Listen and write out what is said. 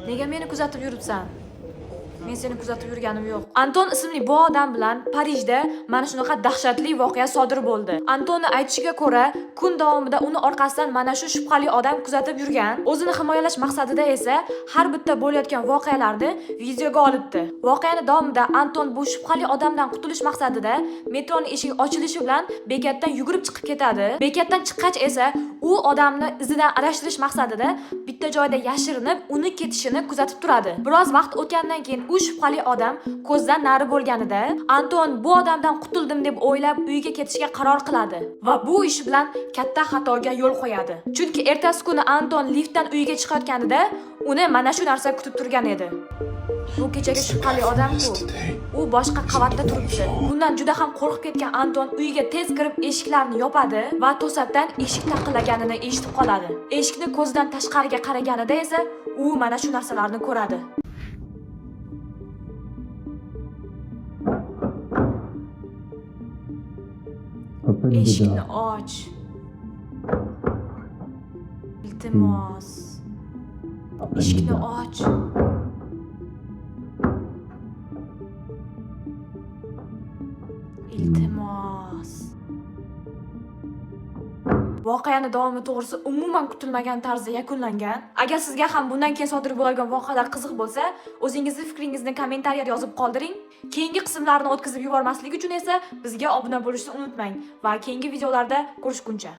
Nega meni kuzatib yuribsan? Men seni kuzatib yurganim yo'q. Anton ismli bu odam bilan Parijda mana shunaqa dahshatli voqea sodir bo'ldi. Antonning aytishiga ko'ra, kun davomida uni orqasidan mana shu shubhali odam kuzatib yurgan. O'zini himoyalash maqsadida esa har bitta bo'layotgan voqealarni videoga olibdi. Voqeaning davomida Anton bu shubhali odamdan qutulish maqsadida metroning eshigi ochilishi bilan bekatdan yugurib chiqib ketadi. Bekatdan chiqqach esa u odamni izidan aralashtirish maqsadida bitta joyda yashirinib, uni ketishini kuzatib turadi. Biroz vaqt o'tgandan keyin u shubhali odam ko'zdan nari bo'lganida Anton bu odamdan qutuldim deb o'ylab uyiga ketishga qaror qiladi va bu ish bilan katta xatoga yo'l qo'yadi. Chunki ertasi kuni Anton liftdan uyiga chiqayotganida uni mana shu narsa kutib turgan edi. Bu kechagi shubhali odam-ku. U boshqa qavatda turibdi. Bundan juda ham qo'rqib ketgan Anton uyiga tez kirib eshiklarni yopadi va to'satdan eshik taqillaganini eshitib qoladi. Eshikni ko'zidan tashqariga qaraganida esa u mana shu narsalarni ko'radi. Eshikni och. Iltimos. Eshikni och. Iltimos. Voqeaning davomi to'g'risi umuman kutilmagan tarzda yakunlangan. Agar sizga ham bundan keyin sodir bo'lgan voqealar qiziq bo'lsa, o'zingizning fikringizni kommentariyada yozib qoldiring. Keyingi qismlarni o'tkazib yubormaslik uchun esa bizga obuna bo'lishni unutmang va keyingi videolarda ko'rishguncha